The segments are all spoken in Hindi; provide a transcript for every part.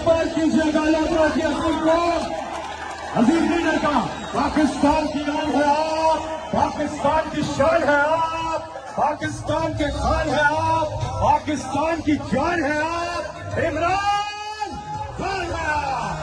बार कीजिएगा यात्रा की असली को। अजीज लीडर का पाकिस्तान की आन है आप, पाकिस्तान की शान है आप, पाकिस्तान के खान है आप, पाकिस्तान की जान है आप, इमरान खान है आप।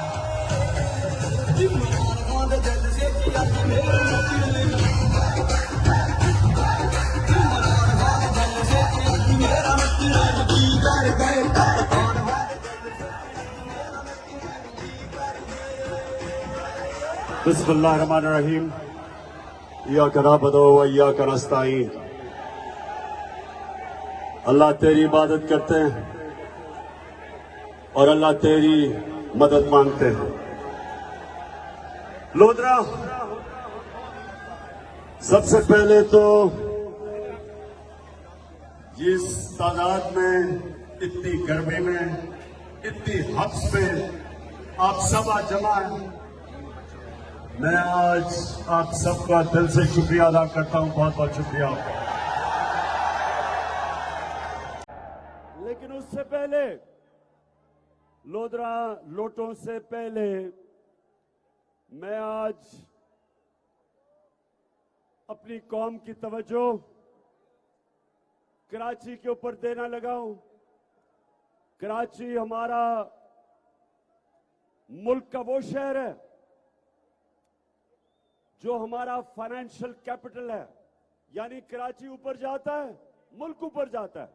बिस्मिल्लाहिर्रहमानिर्रहीम। इय्याका नअबुदु व इय्याका नस्तईन। अल्लाह तेरी इबादत करते हैं और अल्लाह तेरी मदद मांगते हैं। लोधरा, सबसे पहले तो जिस तादाद में, इतनी गर्मी में, इतनी हफ्स में आप सब आज जमा हैं, मैं आज आप सबका दिल से शुक्रिया अदा करता हूं। बहुत बहुत शुक्रिया आपका। लेकिन उससे पहले, लोधरा लोटों से पहले, मैं आज अपनी कौम की तवज्जो कराची के ऊपर देना लगा हूं। कराची हमारा मुल्क का वो शहर है जो हमारा फाइनेंशियल कैपिटल है, यानी कराची ऊपर जाता है, मुल्क ऊपर जाता है।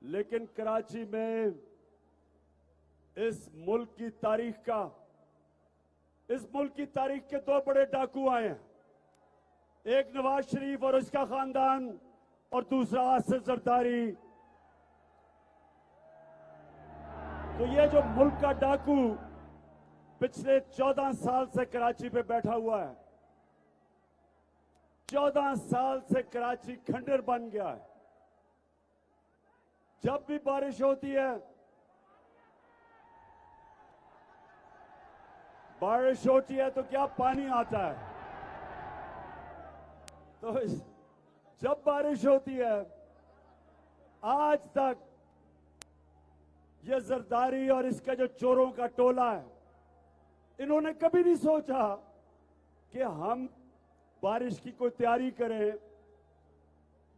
लेकिन कराची में इस मुल्क की तारीख के दो बड़े डाकू आए हैं, एक नवाज शरीफ और उसका खानदान और दूसरा आसिफ जरदारी। तो ये जो मुल्क का डाकू पिछले 14 साल से कराची पे बैठा हुआ है, 14 साल से कराची खंडर बन गया है। जब भी बारिश होती है, तो क्या पानी आता है। तो जब बारिश होती है, आज तक ये जरदारी और इसका जो चोरों का टोला है, इन्होंने कभी नहीं सोचा कि हम बारिश की कोई तैयारी करें।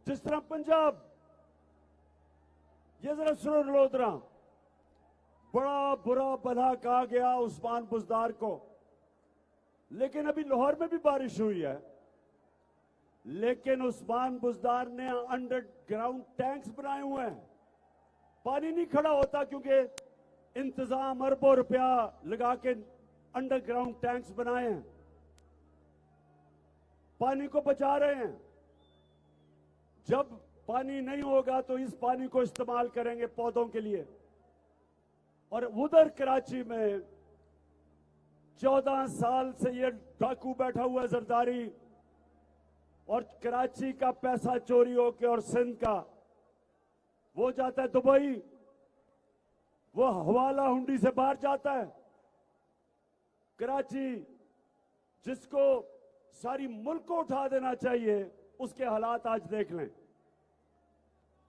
जिस तरह पंजाब, ये जरा सुनो लोधरा, बड़ा बुरा भला कहा गया उस्मान बुजदार को, लेकिन अभी लाहौर में भी बारिश हुई है। लेकिन उस्मान बुजदार ने अंडरग्राउंड टैंक्स बनाए हुए हैं, पानी नहीं खड़ा होता क्योंकि इंतजाम अरबों रुपया लगा के अंडरग्राउंड टैंक्स बनाए हैं, पानी को बचा रहे हैं। जब पानी नहीं होगा तो इस पानी को इस्तेमाल करेंगे पौधों के लिए। और उधर कराची में 14 साल से ये डाकू बैठा हुआ है जरदारी, और कराची का पैसा चोरी होके और सिंध का वो जाता है दुबई, वो हवाला हुंडी से बाहर जाता है। कराची जिसको सारी मुल्क को उठा देना चाहिए, उसके हालात आज देख लें।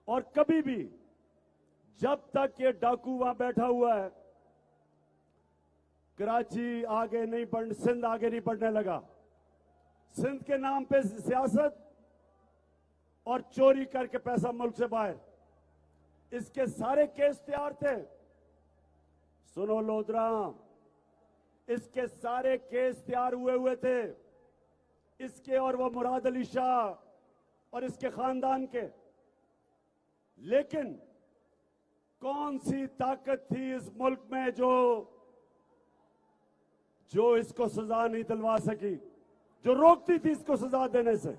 और कभी भी जब तक ये डाकू वहां बैठा हुआ है, कराची आगे नहीं बढ़, सिंध आगे नहीं बढ़ने लगा। सिंध के नाम पे सियासत और चोरी करके पैसा मुल्क से बाहर, इसके सारे केस तैयार थे। सुनो लोधरा, इसके सारे केस तैयार हुए थे, इसके और वो मुराद अली शाह और इसके खानदान के। लेकिन कौन सी ताकत थी इस मुल्क में जो इसको सजा नहीं दिलवा सकी, जो रोकती थी इसको सजा देने से?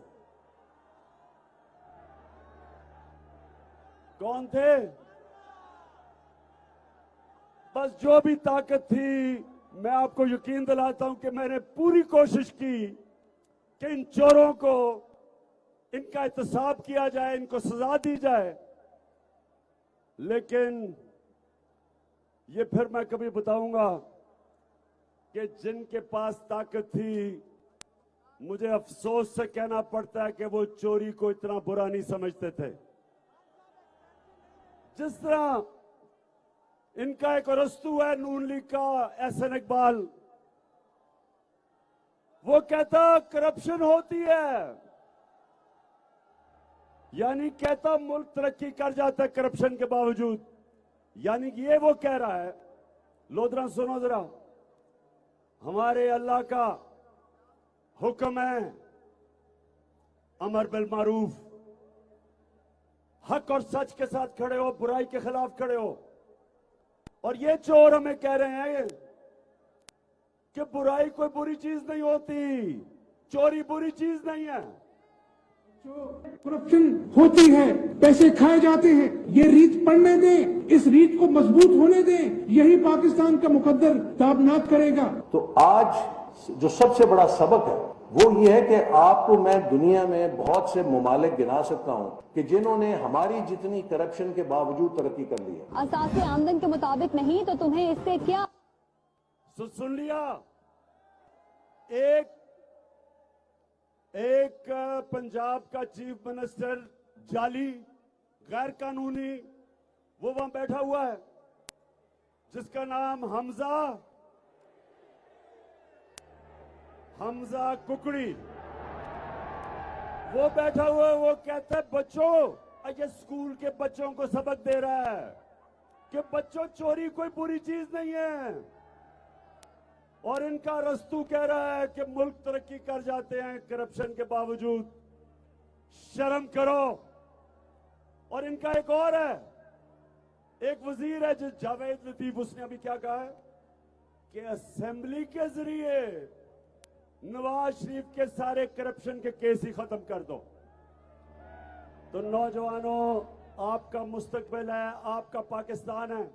कौन थे? बस जो भी ताकत थी, मैं आपको यकीन दिलाता हूं कि मैंने पूरी कोशिश की कि इन चोरों को, इनका एहतसाब किया जाए, इनको सजा दी जाए। लेकिन ये फिर मैं कभी बताऊंगा कि जिनके पास ताकत थी, मुझे अफसोस से कहना पड़ता है कि वो चोरी को इतना बुरा नहीं समझते थे। जिस तरह इनका एक रस्तू है नून लीग का एहसन इकबाल, वो कहता करप्शन होती है, यानी कहता मुल्क तरक्की कर जाता है करप्शन के बावजूद, यानी कि ये वो कह रहा है। लोधरा सुनो जरा, हमारे अल्लाह का हुक्म है अमर बिल मारूफ, हक और सच के साथ खड़े हो, बुराई के खिलाफ खड़े हो। और ये चोर हमें कह रहे हैं कि बुराई कोई बुरी चीज नहीं होती, चोरी बुरी चीज नहीं है। जो करप्शन होती है, पैसे खाए जाते हैं, ये रीत पड़ने दें, इस रीत को मजबूत होने दें, यही पाकिस्तान का मुकद्दर ताबनाक करेगा। तो आज जो सबसे बड़ा सबक है वो ये है कि आपको मैं दुनिया में बहुत से ममालिक गिना सकता हूं कि जिन्होंने हमारी जितनी करप्शन के बावजूद तरक्की कर ली है। असासे आमदन के मुताबिक नहीं तो तुम्हें इससे क्या? सुन लिया, एक पंजाब का चीफ मिनिस्टर जाली गैर कानूनी वो वहां बैठा हुआ है जिसका नाम हमजा कुकड़ी, वो बैठा हुआ है। वो कहता है बच्चों, ये स्कूल के बच्चों को सबक दे रहा है कि बच्चों चोरी कोई बुरी चीज नहीं है। और इनका रस्तू कह रहा है कि मुल्क तरक्की कर जाते हैं करप्शन के बावजूद, शर्म करो। और इनका एक और है, एक वजीर है जिस जावेद लतीफ, उसने अभी क्या कहा है कि असेंबली के जरिए नवाज शरीफ के सारे करप्शन के केस ही खत्म कर दो। तो नौजवानों, आपका मुस्तकबिल है, आपका पाकिस्तान है,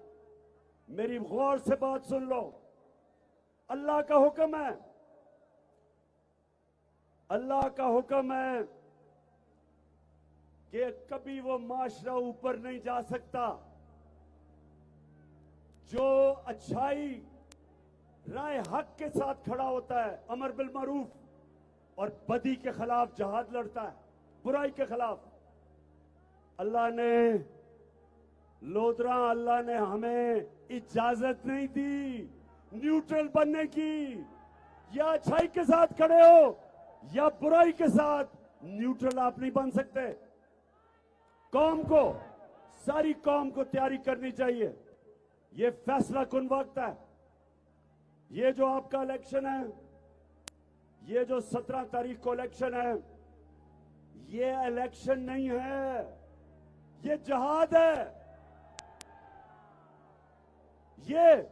मेरी गौर से बात सुन लो। अल्लाह का हुक्म है, अल्लाह का हुक्म है कि कभी वो माशरा ऊपर नहीं जा सकता जो अच्छाई राय हक के साथ खड़ा होता है, अमर बिल मारूफ, और बदी के खिलाफ जहाद लड़ता है, बुराई के खिलाफ। अल्लाह ने लोधरा, अल्लाह ने हमें इजाजत नहीं दी न्यूट्रल बनने की। या अच्छाई के साथ खड़े हो या बुराई के साथ, न्यूट्रल आप नहीं बन सकते। कौम को, सारी कौम को तैयारी करनी चाहिए। ये फैसला कुन वक्त है। ये जो आपका इलेक्शन है, ये जो 17 तारीख को इलेक्शन है, ये इलेक्शन नहीं है, ये जहाद है। ये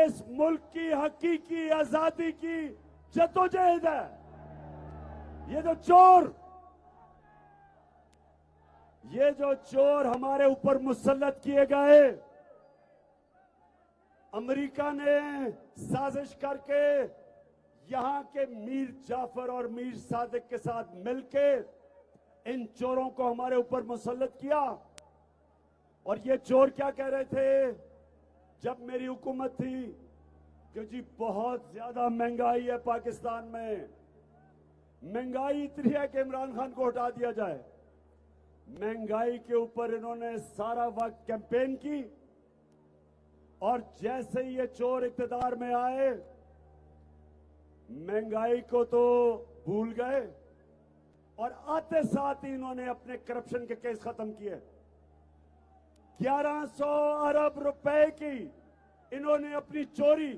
इस मुल्क की हकीकी आजादी की जद्दोजहद है। ये जो चोर हमारे ऊपर मुसल्लत किए गए, अमेरिका ने साजिश करके यहां के मीर जाफर और मीर सादिक के साथ मिलकर इन चोरों को हमारे ऊपर मुसल्लत किया। और ये चोर क्या कह रहे थे जब मेरी हुकूमत थी कि जी बहुत ज्यादा महंगाई है पाकिस्तान में, महंगाई इतनी है कि इमरान खान को हटा दिया जाए। महंगाई के ऊपर इन्होंने सारा वक्त कैंपेन की, और जैसे ही ये चोर इख्तिदार में आए, महंगाई को तो भूल गए और आते साथ ही इन्होंने अपने करप्शन के केस खत्म किए। 1100 अरब रुपए की इन्होंने अपनी चोरी,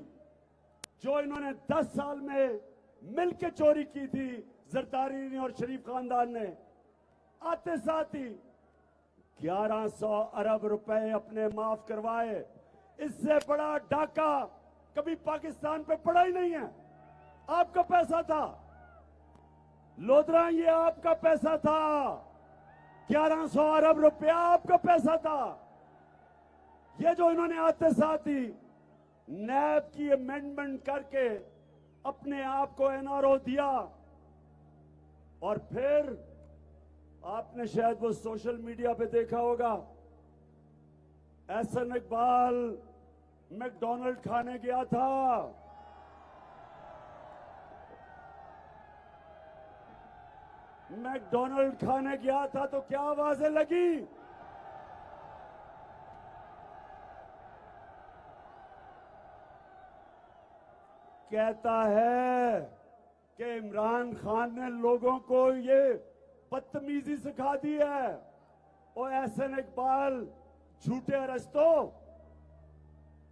जो इन्होंने 10 साल में मिलकर चोरी की थी जरदारी ने और शरीफ खानदान ने, आते साथ ही 1100 अरब रुपए अपने माफ करवाए। इससे बड़ा डाका कभी पाकिस्तान पे पड़ा ही नहीं है। आपका पैसा था लोधरा, ये आपका पैसा था। 1100 अरब रुपया आपका पैसा था। ये जो इन्होंने आते साथ ही नैब की अमेंडमेंट करके अपने आप को एनआरओ दिया, और फिर आपने शायद वो सोशल मीडिया पे देखा होगा, एहसन इकबाल मैकडॉनल्ड खाने गया था। मैकडॉनल्ड खाने गया था तो क्या आवाजें लगी? कहता है कि इमरान खान ने लोगों को ये बदतमीजी सिखा दी है। और एहसन इकबाल झूठे अरस्तों,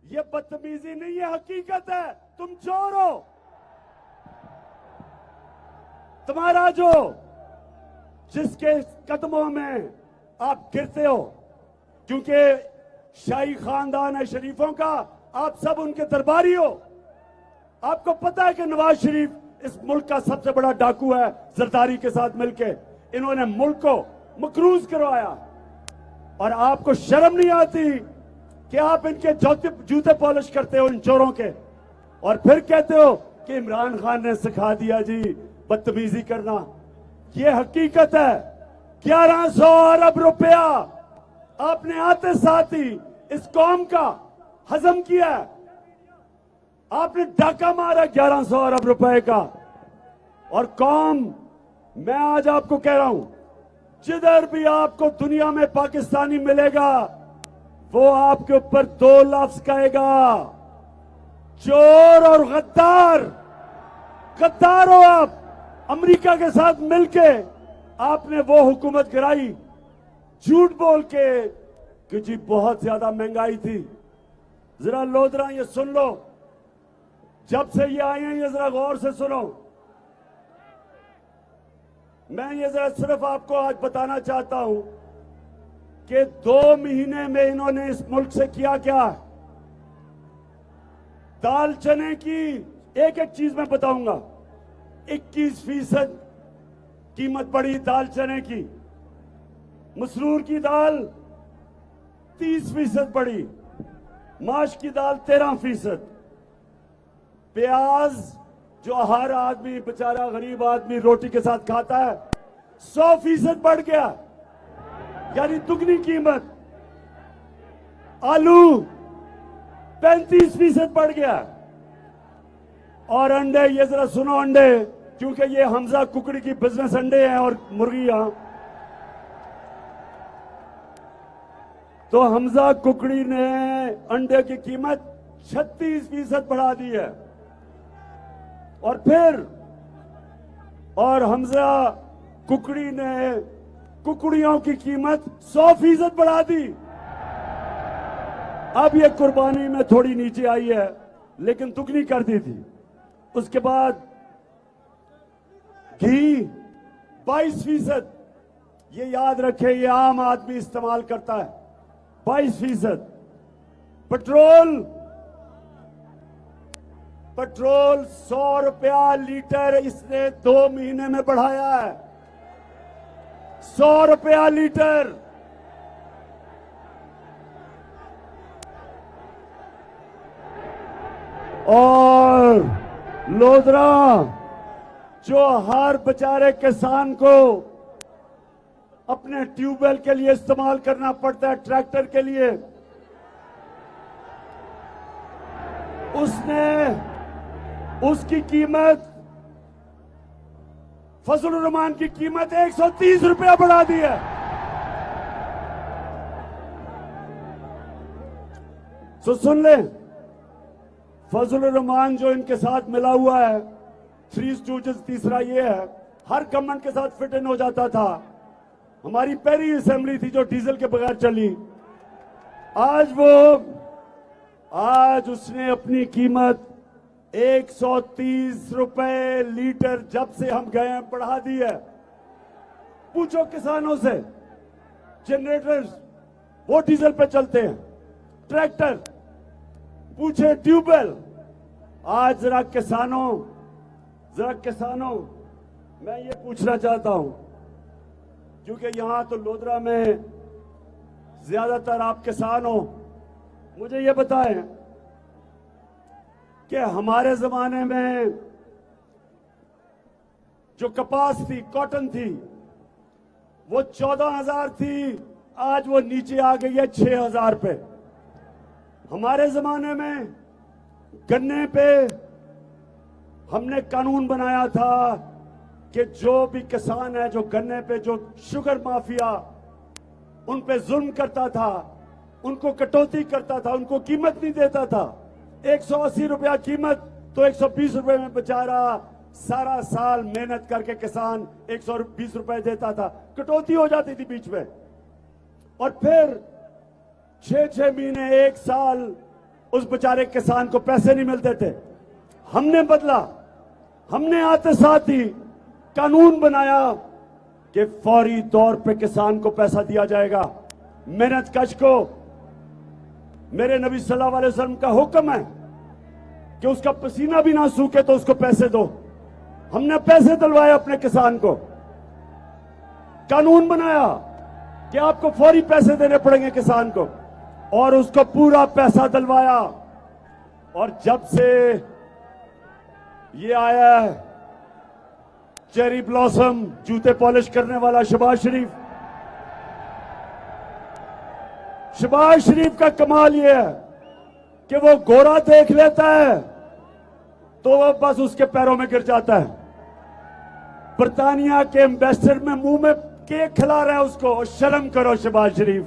ये बदतमीजी नहीं है, हकीकत है। तुम चोर हो। तुम्हारा जो जिसके कदमों में आप गिरते हो, क्योंकि शाही खानदान है शरीफों का, आप सब उनके दरबारी हो। आपको पता है कि नवाज शरीफ इस मुल्क का सबसे बड़ा डाकू है। जरदारी के साथ मिलके इन्होंने मुल्क को मकरूज करवाया। और आपको शर्म नहीं आती कि आप इनके जूते पॉलिश करते हो इन चोरों के, और फिर कहते हो कि इमरान खान ने सिखा दिया जी बदतमीजी करना। ये हकीकत है। 1100 अरब रुपया आपने आते साथ ही इस कौम का हजम किया। आपने डाका मारा 1100 अरब रुपए का। और कौम, मैं आज आपको कह रहा हूं, जिधर भी आपको दुनिया में पाकिस्तानी मिलेगा वो आपके ऊपर 2 लफ्ज कहेगा, चोर और गद्दार। गद्दार हो आप। अमेरिका के साथ मिलके आपने वो हुकूमत गिराई झूठ बोल के कि जी बहुत ज्यादा महंगाई थी। जरा लोधरा ये सुन लो, जब से ये आए हैं ये जरा गौर से सुनो। मैं ये जरा सिर्फ आपको आज बताना चाहता हूं कि 2 महीने में इन्होंने इस मुल्क से किया क्या। दाल चने की एक एक चीज मैं बताऊंगा। 21% कीमत बढ़ी दाल चने की। मसरूर की दाल 30% बढ़ी। माश की दाल 13%। प्याज जो हर आदमी बेचारा गरीब आदमी रोटी के साथ खाता है 100% बढ़ गया, यानी दुगनी कीमत। आलू 35% बढ़ गया। और अंडे, ये जरा सुनो अंडे, क्योंकि ये हमजा कुकड़ी की बिजनेस अंडे हैं और मुर्गियां। तो हमजा कुकड़ी ने अंडे की कीमत 36% बढ़ा दी है। और हमजा कुकड़ी ने कुकड़ियों की कीमत 100% बढ़ा दी। अब ये कुर्बानी में थोड़ी नीचे आई है, लेकिन दुगनी कर दी थी। उसके बाद घी 22%। ये याद रखे, ये आम आदमी इस्तेमाल करता है। 22%। पेट्रोल 100 रुपया लीटर इसने 2 महीने में बढ़ाया है। 100 रुपया लीटर। और लोधरा, जो हर बेचारे किसान को अपने ट्यूबवेल के लिए इस्तेमाल करना पड़ता है, ट्रैक्टर के लिए, उसकी कीमत, फजलुर रहमान की कीमत 130 रुपया बढ़ा दी है। तो सुन ले, फजलुर रहमान जो इनके साथ मिला हुआ है, 3 स्टूडेंट्स, तीसरा ये है, हर गवर्नमेंट के साथ फिट इन हो जाता था। हमारी पहली असेंबली थी जो डीजल के बगैर चली। आज उसने अपनी कीमत 130 रुपए लीटर जब से हम गए हैं बढ़ा दी है। पूछो किसानों से, जनरेटर्स वो डीजल पे चलते हैं, ट्रैक्टर पूछे, ट्यूबवेल। आज जरा किसानों मैं ये पूछना चाहता हूं, क्योंकि यहां तो लोधरा में ज्यादातर आप किसान हो, मुझे ये बताएं कि हमारे जमाने में जो कपास थी, कॉटन थी, वो 14,000 थी, आज वो नीचे आ गई है 6,000 पे। हमारे जमाने में गन्ने पे हमने कानून बनाया था कि जो भी किसान है जो गन्ने पे, जो शुगर माफिया उन पे जुल्म करता था, उनको कटौती करता था, उनको कीमत नहीं देता था, 180 रुपया कीमत तो 120 रुपए में बेचारा सारा साल मेहनत करके किसान 120 रुपए देता था, कटौती हो जाती थी बीच में, और फिर 6-6 महीने 1 साल उस बेचारे किसान को पैसे नहीं मिलते थे। हमने बदला, हमने आते साथ ही कानून बनाया कि फौरी तौर पे किसान को पैसा दिया जाएगा। मेहनत कश को मेरे नबी सल्लल्लाहु अलैहि वसल्लम का हुक्म है कि उसका पसीना भी ना सूखे तो उसको पैसे दो। हमने पैसे दिलवाए अपने किसान को, कानून बनाया कि आपको फौरी पैसे देने पड़ेंगे किसान को, और उसको पूरा पैसा दिलवाया। और जब से ये आया है चेरी ब्लॉसम जूते पॉलिश करने वाला शहबाज शरीफ का कमाल ये है कि वो गोरा देख लेता है तो वो बस उसके पैरों में गिर जाता है। बर्तानिया के एम्बेसडर में मुंह में केक खिला रहा है उसको, और शर्म करो शहबाज शरीफ,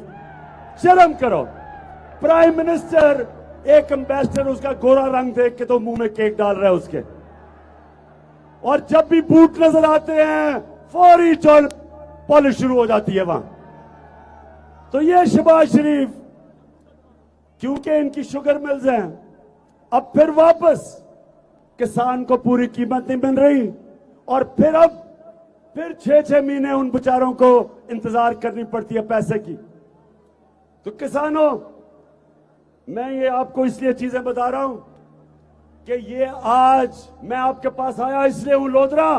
शर्म करो। प्राइम मिनिस्टर एक एम्बेसडर उसका गोरा रंग देख के तो मुंह में केक डाल रहा है उसके, और जब भी बूट नजर आते हैं फौरी चोल पॉलिश शुरू हो जाती है वहां। तो ये शहबाज शरीफ, क्योंकि इनकी शुगर मिल्स हैं, अब फिर वापस किसान को पूरी कीमत नहीं मिल रही, और फिर 6-6 महीने उन बेचारों को इंतजार करनी पड़ती है पैसे की। तो किसानों, मैं ये आपको इसलिए चीजें बता रहा हूं कि ये आज मैं आपके पास आया इसलिए हूं लोधरा,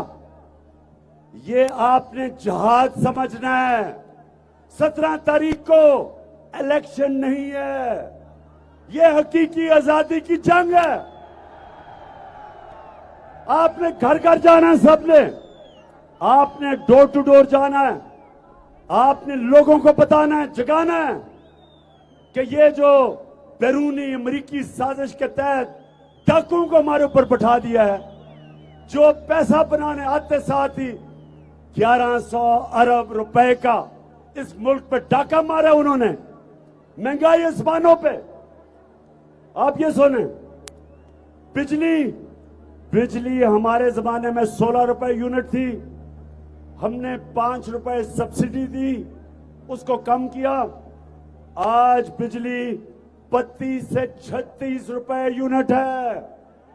ये आपने जहाज समझना है। 17 तारीख को इलेक्शन नहीं है, ये हकीकी आजादी की जंग है। आपने घर घर जाना है, सबने, आपने डोर टू डोर जाना है, आपने लोगों को बताना है, जगाना है कि ये जो बैरूनी अमरीकी साजिश के तहत डाकुओं को हमारे ऊपर बैठा दिया है, जो पैसा बनाने आते साथ ही 1100 अरब रुपए का इस मुल्क पे डाका मारा उन्होंने, महंगाई आसमानों पे। आप ये सुने, बिजली हमारे जमाने में 16 रुपए यूनिट थी, हमने 5 रुपए सब्सिडी दी, उसको कम किया, आज बिजली 32 से 36 रुपए यूनिट है।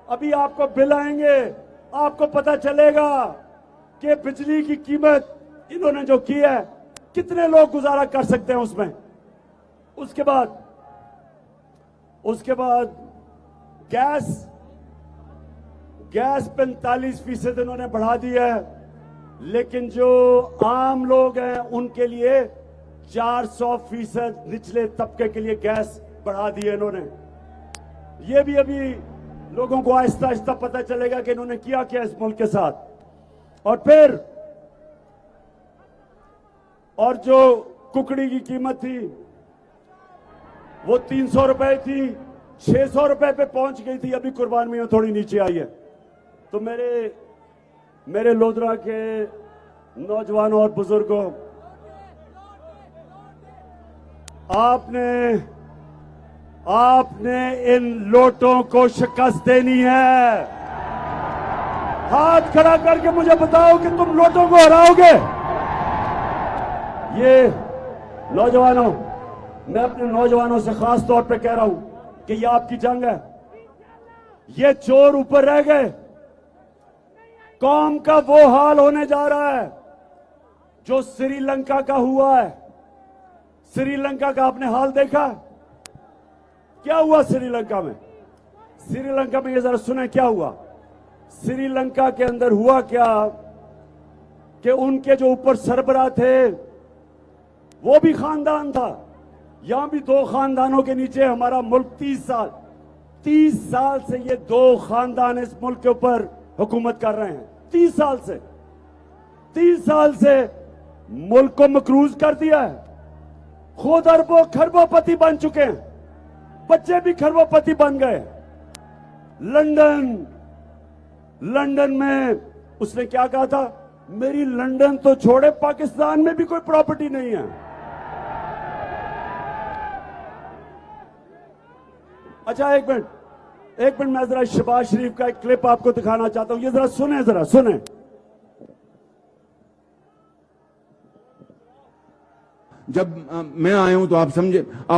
अभी आपको बिल आएंगे, आपको पता चलेगा कि बिजली की कीमत इन्होंने जो की है, कितने लोग गुजारा कर सकते हैं उसमें। उसके बाद गैस 45% इन्होंने बढ़ा दी है, लेकिन जो आम लोग हैं उनके लिए 400% निचले तबके के लिए गैस बढ़ा दी है इन्होंने। ये भी अभी लोगों को आहिस्ता आहिस्ता पता चलेगा कि इन्होंने किया क्या इस मुल्क के साथ। और जो कुकड़ी की कीमत थी वो 300 रुपए थी, 600 रुपए पे पहुंच गई थी, अभी कुर्बान में थोड़ी नीचे आई है। तो मेरे लोधरा के नौजवानों और बुजुर्गों, आपने इन लोटों को शिकस्त देनी है। हाथ खड़ा करके मुझे बताओ कि तुम लोटों को हराओगे। ये नौजवानों, मैं अपने नौजवानों से खास तौर पे कह रहा हूं कि ये आपकी जंग है। ये चोर ऊपर रह गए, कौम का वो हाल होने जा रहा है जो श्रीलंका का हुआ है। श्रीलंका का आपने हाल देखा, क्या हुआ श्रीलंका में? श्रीलंका में ये जरा सुने क्या हुआ। श्रीलंका के अंदर हुआ क्या कि उनके जो ऊपर सरबराह थे वो भी खानदान था। यहां भी 2 खानदानों के नीचे हमारा मुल्क 30 साल से ये 2 खानदान इस मुल्क के ऊपर हुकूमत कर रहे हैं। 30 साल से मुल्क को मकरूज कर दिया है। खुद अरबों खरबोपति बन चुके हैं, बच्चे भी खरबोपति बन गए। लंदन में उसने क्या कहा था, मेरी लंदन तो छोड़े पाकिस्तान में भी कोई प्रॉपर्टी नहीं है। अच्छा एक एक मिनट, मैं जरा शहबाज शरीफ का एक क्लिप आपको दिखाना चाहता हूं, ये जरा सुने। जब मैं आया हूं तो आप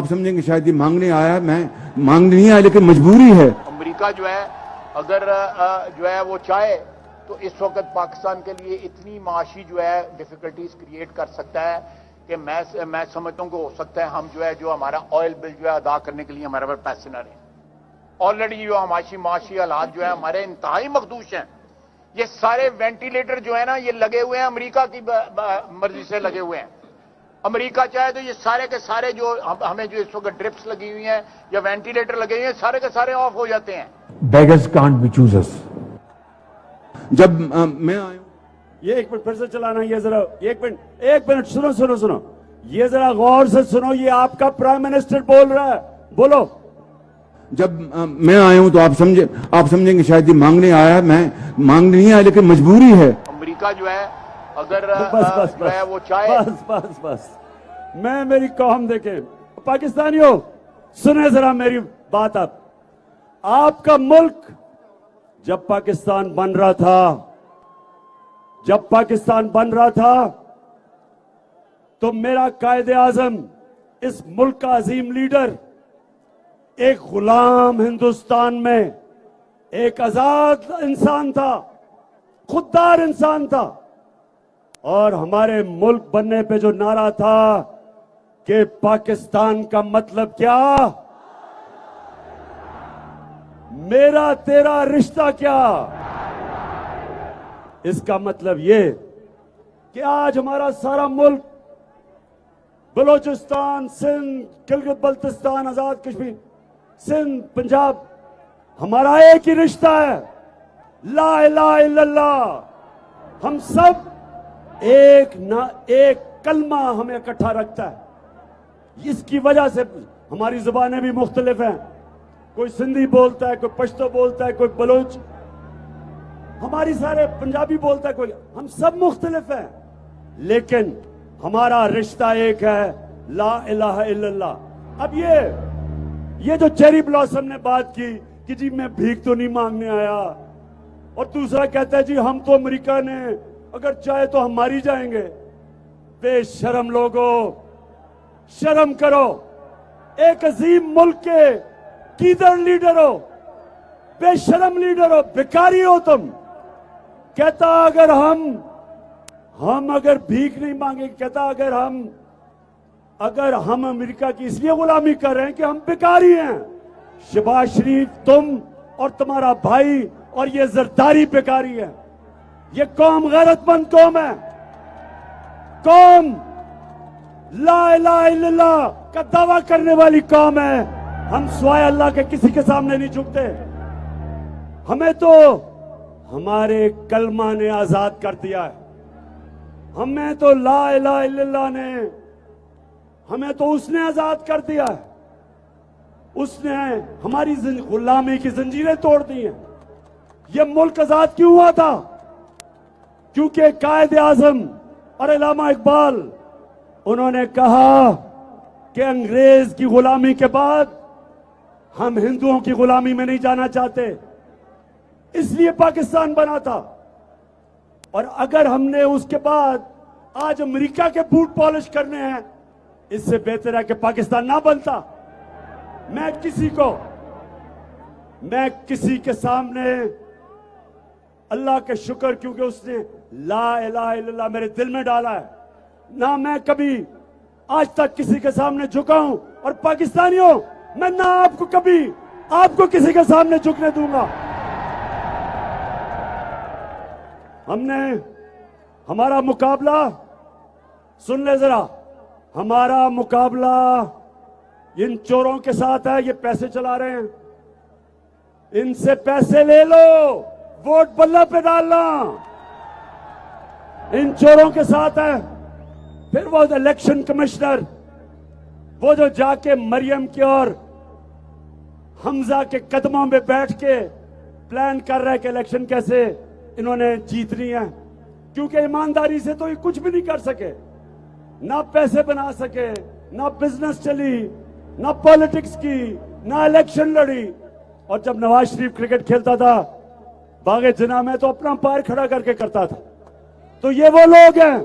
समझेंगे शायद ये मांगने आया है। मैं मांगने नहीं आया, लेकिन मजबूरी है। अमेरिका जो है अगर जो है वो चाहे तो इस वक्त पाकिस्तान के लिए इतनी माशी जो है डिफिकल्टीज क्रिएट कर सकता है कि मैं समझता हूं कि हो सकता है हम जो हमारा ऑयल बिल जो है अदा करने के लिए हमारे पास पैसे ना रहे। ऑलरेडी जो माशी हालात जो है हमारे इंतहाई मखदूश हैं। ये सारे वेंटिलेटर जो है ना ये लगे हुए हैं, अमेरिका की मर्जी से लगे हुए हैं। अमेरिका चाहे तो ये सारे के सारे जो हमें जो इस वक्त ड्रिप्स लगी हुई हैं या वेंटिलेटर लगे हुए हैं सारे के सारे ऑफ हो जाते हैं। Beggars can't be choosers. जब मैं आया हूं, ये एक मिनट फिर से चलाना, ये जरा एक मिनट सुनो, ये जरा गौर से सुनो, ये आपका प्राइम मिनिस्टर बोल रहा है, बोलो। जब मैं आया हूं तो आप समझेंगे शायद ये मांगने आया है। मैं मांगने नहीं आया, लेकिन मजबूरी है। अमेरिका जो है अगर बस, जो है वो चाहे बस मैं मेरी कौम देखे। पाकिस्तानियों सुने जरा मेरी बात। आपका मुल्क जब पाकिस्तान बन रहा था तो मेरा कायदे आजम, इस मुल्क का अजीम लीडर, एक गुलाम हिंदुस्तान में एक आजाद इंसान था, खुददार इंसान था। और हमारे मुल्क बनने पे जो नारा था कि पाकिस्तान का मतलब क्या, मेरा तेरा रिश्ता क्या, इसका मतलब ये कि आज हमारा सारा मुल्क, बलोचिस्तान, सिंध, गिलगित बल्तिस्तान, आजाद कश्मीर, सिंध, पंजाब, हमारा एक ही रिश्ता है, ला इलाहा इल्लल्लाह। हम सब एक कलमा हमें इकट्ठा रखता है। इसकी वजह से हमारी जुबानें भी मुख्तलिफ हैं। कोई सिंधी बोलता है, कोई पश्तो बोलता है, कोई बलोच, हमारी सारे पंजाबी बोलता है, कोई, हम सब मुख्तलिफ हैं, लेकिन हमारा रिश्ता एक है, ला इलाहा इल्लल्लाह। अब ये जो चेरी ब्लॉसम ने बात की कि जी मैं भीख तो नहीं मांगने आया, और दूसरा कहता है जी हम तो अमेरिका ने अगर चाहे तो हम मारी जाएंगे। बेशरम लोगों, शर्म करो। एक अजीम मुल्क के कीदर लीडर हो, बेशरम लीडर हो, भिखारी हो तुम। कहता अगर हम अगर भीख नहीं मांगे, कहता अगर हम अमेरिका की इसलिए गुलामी कर रहे हैं कि हम भिखारी हैं। शहबाज शरीफ, तुम और तुम्हारा भाई और ये जरदारी भिखारी है। ये कौम गैरतमंद कौम है, कौम ला इलाहा इल्लल्लाह का दावा करने वाली कौम है। हम स्वाय अल्लाह के किसी के सामने नहीं झुकते। हमें तो हमारे कलमा ने आजाद कर दिया है। हमें तो ला इलाहा इल्लल्लाह ने, हमें तो उसने आजाद कर दिया है। उसने हमारी गुलामी की जंजीरें तोड़ दी हैं। यह मुल्क आजाद क्यों हुआ था? क्योंकि कायदे आजम और अल्लामा इकबाल, उन्होंने कहा कि अंग्रेज की गुलामी के बाद हम हिंदुओं की गुलामी में नहीं जाना चाहते, इसलिए पाकिस्तान बना था। और अगर हमने उसके बाद आज अमेरिका के बूट पॉलिश करने हैं, इससे बेहतर है कि पाकिस्तान ना बनता। मैं किसी के सामने अल्लाह के शुक्र, क्योंकि उसने ला इलाहा इल्लल्लाह मेरे दिल में डाला है, ना मैं कभी आज तक किसी के सामने झुका हूं। और पाकिस्तानियों, मैं ना आपको किसी के सामने झुकने दूंगा। हमारा मुकाबला, सुन ले जरा, हमारा मुकाबला इन चोरों के साथ है। ये पैसे चला रहे हैं, इनसे पैसे ले लो, वोट बल्ला पे डालना, इन चोरों के साथ है। फिर वो इलेक्शन कमिश्नर, वो जो जाके मरियम के और हमजा के कदमों में बैठ के प्लान कर रहा है कि इलेक्शन कैसे इन्होंने जीतनी है, क्योंकि ईमानदारी से तो ये कुछ भी नहीं कर सके, ना पैसे बना सके, ना बिजनेस चली, ना पॉलिटिक्स की, ना इलेक्शन लड़ी। और जब नवाज शरीफ क्रिकेट खेलता था बागे जिना में, तो अपना पैर खड़ा करके करता था। तो ये वो लोग हैं,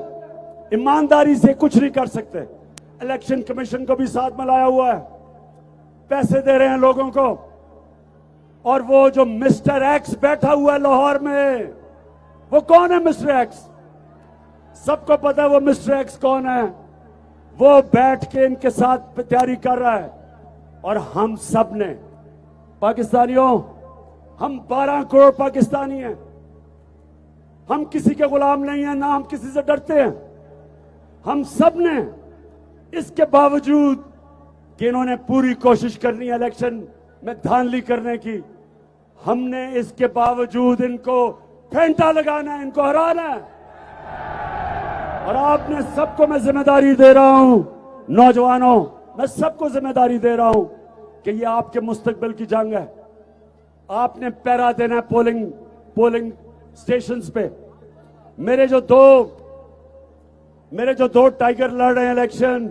ईमानदारी से कुछ नहीं कर सकते। इलेक्शन कमीशन को भी साथ में लाया हुआ है, पैसे दे रहे हैं लोगों को। और वो जो मिस्टर एक्स बैठा हुआ है लाहौर में, वो कौन है मिस्टर एक्स? सबको पता है वो मिस्टर एक्स कौन है। वो बैठ के इनके साथ तैयारी कर रहा है। और हम सब ने पाकिस्तानियों, हम 12 करोड़ पाकिस्तानी हैं, हम किसी के गुलाम नहीं हैं, ना हम किसी से डरते हैं। हम सब ने इसके बावजूद कि इन्होंने पूरी कोशिश करनी है इलेक्शन में धांधली करने की, हमने इसके बावजूद इनको फेंटा लगाना है, इनको हराना है। और आपने सबको मैं जिम्मेदारी दे रहा हूं, नौजवानों, मैं सबको जिम्मेदारी दे रहा हूं कि ये आपके मुस्तकबिल की जंग है। आपने पहरा देना है पोलिंग स्टेशंस पे। मेरे जो दो टाइगर लड़ रहे हैं इलेक्शन,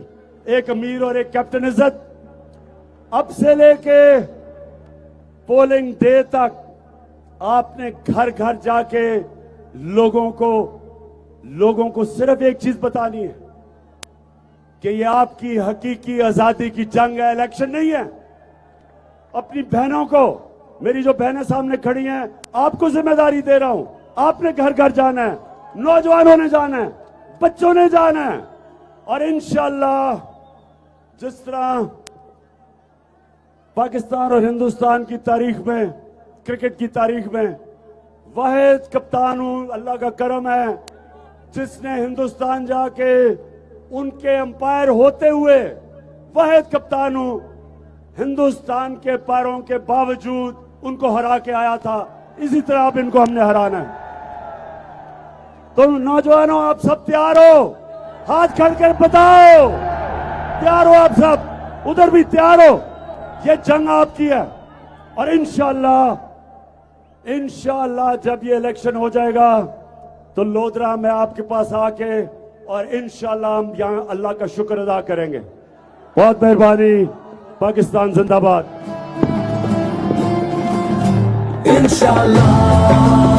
एक अमीर और एक कैप्टन इज्जत, अब से लेके पोलिंग डे तक आपने घर घर जाके लोगों को सिर्फ एक चीज बतानी है कि ये आपकी हकीकी आजादी की जंग है, इलेक्शन नहीं है। अपनी बहनों को, मेरी जो बहनें सामने खड़ी हैं, आपको जिम्मेदारी दे रहा हूं। आपने घर घर जाना है, नौजवानों ने जाना है, बच्चों ने जाना है। और इंशाअल्लाह जिस तरह पाकिस्तान और हिंदुस्तान की तारीख में, क्रिकेट की तारीख में वाहिद कप्तान हूं, अल्लाह का करम है, जिसने हिंदुस्तान जाके उनके अंपायर होते हुए वाहिद कप्तान हूं, हिंदुस्तान के पैरों के बावजूद उनको हरा के आया था। इसी तरह अब इनको हमने हराना है। तो नौजवानों, आप सब तैयार हो? हाथ खड़कर बताओ, तैयार हो आप सब? उधर भी तैयार हो? ये जंग आपकी है। और इंशाअल्लाह जब ये इलेक्शन हो जाएगा तो लोधरा में आपके पास आके और इंशाअल्लाह हम यहां अल्लाह का शुक्र अदा करेंगे। बहुत मेहरबानी। पाकिस्तान जिंदाबाद। इंशाअल्लाह।